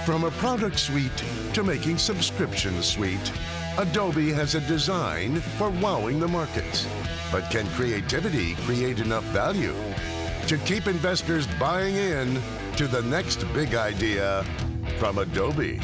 From a product suite to making subscriptions sweet, Adobe has a design for wowing the markets. But can creativity create enough value to keep investors buying in to the next big idea from Adobe?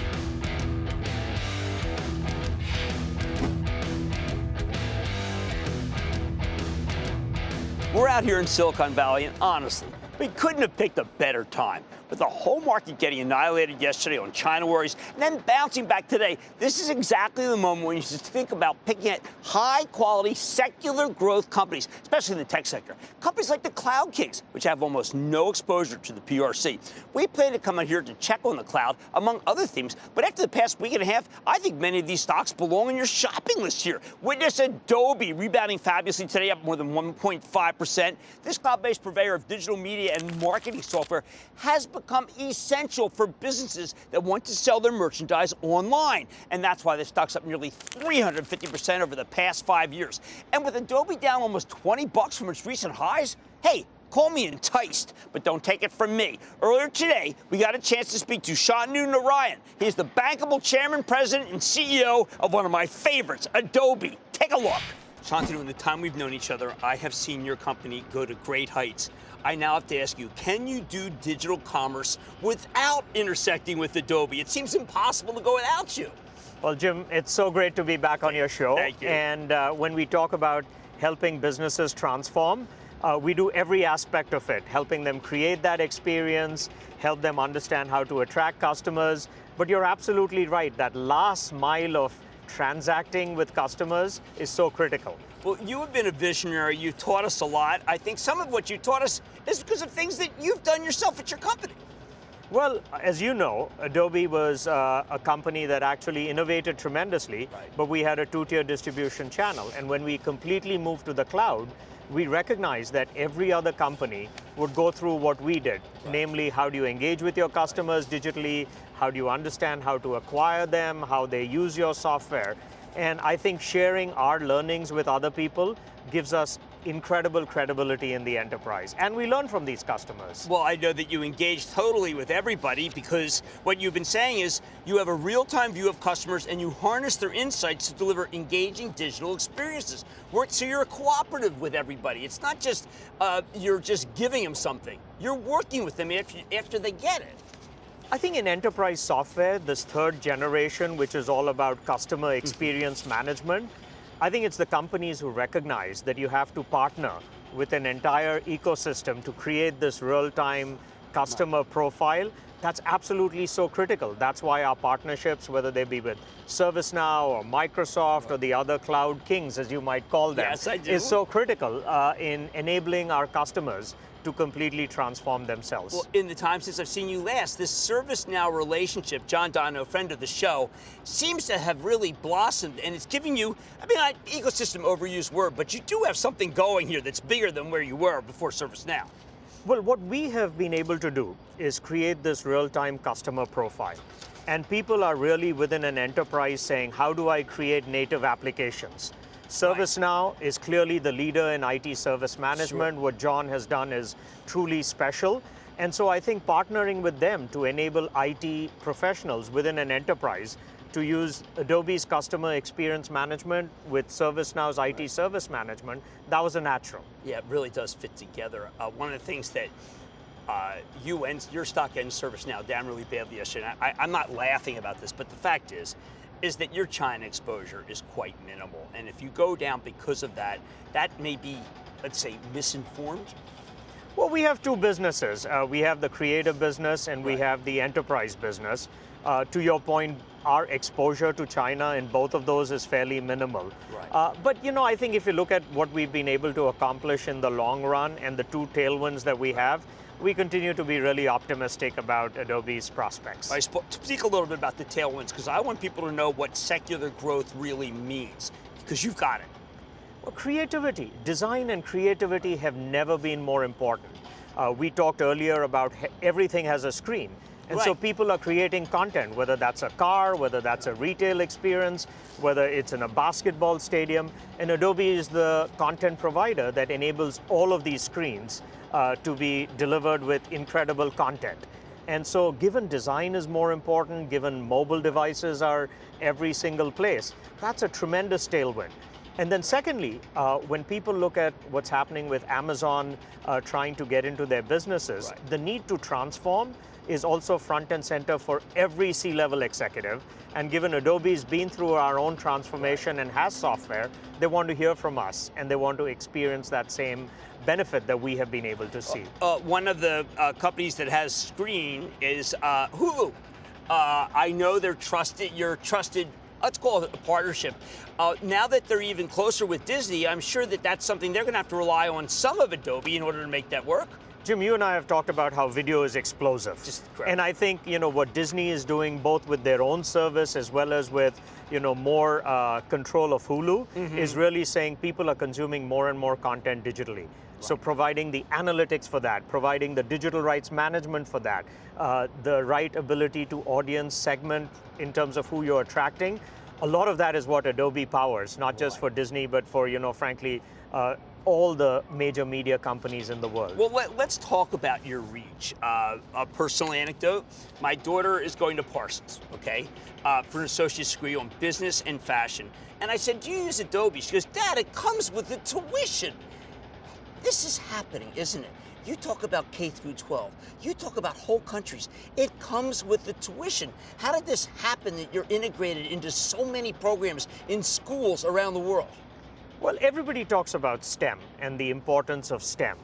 We're out here in Silicon Valley, and honestly, we couldn't have picked a better time. With the whole market getting annihilated yesterday on China worries, and then bouncing back today, this is exactly the moment when you should think about picking at high-quality, secular growth companies, especially in the tech sector. Companies like the Cloud Kings, which have almost no exposure to the PRC. We plan to come out here to check on the cloud, among other themes, but after the past week and a half, I think many of these stocks belong on your shopping list here. Witness Adobe rebounding fabulously today, up more than 1.5%. This cloud-based purveyor of digital media and marketing software has become essential for businesses that want to sell their merchandise online. And that's why this stock's up nearly 350% over the past 5 years. And with Adobe down almost $20 from its recent highs, hey, call me enticed, but don't take it from me. Earlier today, we got a chance to speak to Shantanu Narayen. He's the bankable chairman, president, and CEO of one of my favorites, Adobe. Take a look. Shantanu, in the time we've known each other, I have seen your company go to great heights. I now have to ask you, can you do digital commerce without intersecting with Adobe? It seems impossible to go without you. Well, Jim, it's so great to be back on your show. Thank you. And when we talk about helping businesses transform, we do every aspect of it, helping them create that experience, help them understand how to attract customers. But you're absolutely right, that last mile of transacting with customers is so critical. Well, you have been a visionary. You've taught us a lot. I think some of what you taught us is because of things that you've done yourself at your company. Well, as you know, Adobe was a company that actually innovated tremendously, but we had a two-tier distribution channel. And when we completely moved to the cloud, we recognized that every other company would go through what we did, namely how do you engage with your customers digitally, how do you understand how to acquire them, how they use your software. And I think sharing our learnings with other people gives us incredible credibility in the enterprise. And we learn from these customers. Well, I know that you engage totally with everybody because what you've been saying is you have a real-time view of customers and you harness their insights to deliver engaging digital experiences. So you're cooperative with everybody. It's not just you're just giving them something. You're working with them after they get it. I think in enterprise software, this third generation, which is all about customer experience management, I think it's the companies who recognize that you have to partner with an entire ecosystem to create this real-time customer profile. That's absolutely so critical. That's why our partnerships, whether they be with ServiceNow or Microsoft or the other cloud kings, as you might call them, yes, I do. is so critical in enabling our customers to completely transform themselves. Well, in the time since I've seen you last, this ServiceNow relationship, John Dono, friend of the show, seems to have really blossomed, and it's giving you, ecosystem overused word, but you do have something going here that's bigger than where you were before ServiceNow. Well, what we have been able to do is create this real-time customer profile. And people are really within an enterprise saying, how do I create native applications? ServiceNow is clearly the leader in IT service management. What John has done is truly special. And so I think partnering with them to enable IT professionals within an enterprise to use Adobe's customer experience management with ServiceNow's IT service management, that was a natural. Yeah, it really does fit together. One of the things that your stock ends ServiceNow down really badly yesterday. I'm not laughing about this, but the fact is that your China exposure is quite minimal. And if you go down because of that, that may be, let's say, misinformed. Well, we have two businesses. We have the creative business and we have the enterprise business. To your point, our exposure to China in both of those is fairly minimal. But I think if you look at what we've been able to accomplish in the long run and the two tailwinds that we have, we continue to be really optimistic about Adobe's prospects. Speak a little bit about the tailwinds, because I want people to know what secular growth really means, because you've got it. Well, creativity, design and creativity have never been more important. We talked earlier about everything has a screen. And so people are creating content, whether that's a car, whether that's a retail experience, whether it's in a basketball stadium. And Adobe is the content provider that enables all of these screens to be delivered with incredible content. And so given design is more important, given mobile devices are every single place, that's a tremendous tailwind. And then secondly, when people look at what's happening with Amazon trying to get into their businesses, Right. the need to transform is also front and center for every C-level executive. And given Adobe's been through our own transformation and has software, they want to hear from us and they want to experience that same benefit that we have been able to see. One of the companies that has screen is Hulu. I know they're trusted. You're trusted. Let's call it a partnership. Now that they're even closer with Disney, I'm sure that that's something they're going to have to rely on some of Adobe in order to make that work. Jim, you and I have talked about how video is explosive. Just incredible. And I think, what Disney is doing both with their own service as well as with, more control of Hulu is really saying people are consuming more and more content digitally. So providing the analytics for that, providing the digital rights management for that, the right ability to audience segment in terms of who you're attracting, a lot of that is what Adobe powers, not just for Disney, but for, frankly, all the major media companies in the world. Well, let's talk about your reach. A personal anecdote, my daughter is going to Parsons, okay, for an associate's degree on business and fashion. And I said, do you use Adobe? She goes, Dad, it comes with the tuition. This is happening, isn't it? You talk about K through 12. You talk about whole countries. It comes with the tuition. How did this happen that you're integrated into so many programs in schools around the world? Well, everybody talks about STEM and the importance of STEM.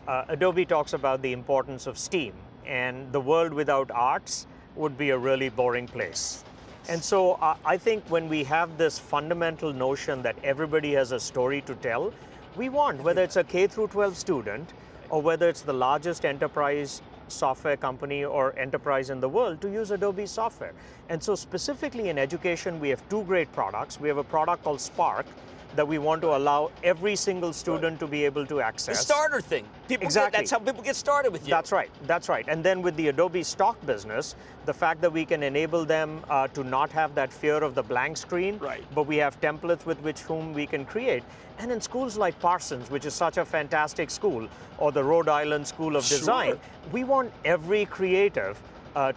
Adobe talks about the importance of STEAM, and the world without arts would be a really boring place. And so I think when we have this fundamental notion that everybody has a story to tell, we want, whether it's a K through 12 student or whether it's the largest enterprise software company or enterprise in the world, to use Adobe software. And so specifically in education, we have two great products. We have a product called Spark that we want to allow every single student to be able to access. The starter thing. That's how people get started with you. That's right, that's right. And then with the Adobe Stock business, the fact that we can enable them to not have that fear of the blank screen, Right. but we have templates with whom we can create. And in schools like Parsons, which is such a fantastic school, or the Rhode Island School of Design, Sure. we want every creative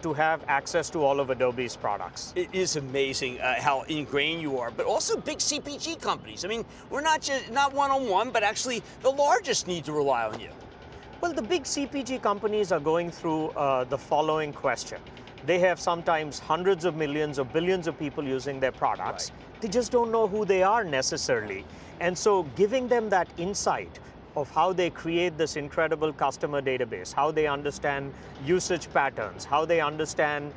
to have access to all of Adobe's products. It is amazing how ingrained you are, but also big CPG companies. I mean, we're not one-on-one, but actually the largest need to rely on you. Well, the big CPG companies are going through the following question. They have sometimes hundreds of millions or billions of people using their products. Right. They just don't know who they are necessarily. And so giving them that insight of how they create this incredible customer database, how they understand usage patterns, how they understand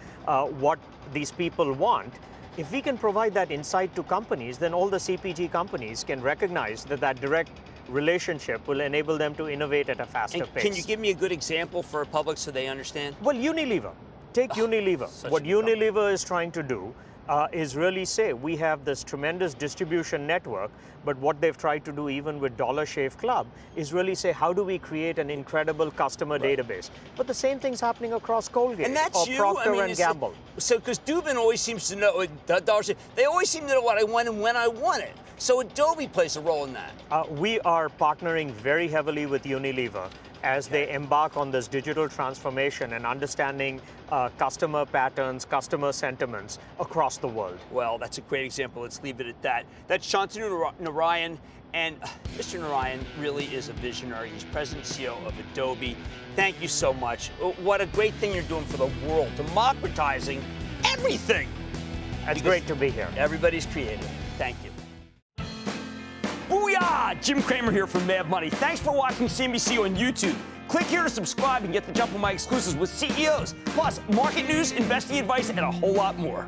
what these people want. If we can provide that insight to companies, then all the CPG companies can recognize that direct relationship will enable them to innovate at a faster pace. Can you give me a good example for the public so they understand? Well, Unilever. Take Unilever. What Unilever is trying to do is really say, we have this tremendous distribution network, but what they've tried to do even with Dollar Shave Club is really say, how do we create an incredible customer database? But the same thing's happening across Colgate And that's or you. Procter and Gamble. So, because Dubin always seems to know, Dollar Shave, they always seem to know what I want and when I want it. So Adobe plays a role in that. We are partnering very heavily with Unilever as they embark on this digital transformation and understanding customer patterns, customer sentiments across the world. Well, that's a great example. Let's leave it at that. That's Shantanu Narayen, and Mr. Narayen really is a visionary. He's president and CEO of Adobe. Thank you so much. What a great thing you're doing for the world, democratizing everything. It's great to be here. Everybody's creative. Thank you. Booyah! Jim Cramer here from Mad Money. Thanks for watching CNBC on YouTube. Click here to subscribe and get the jump on my exclusives with CEOs, plus market news, investing advice, and a whole lot more.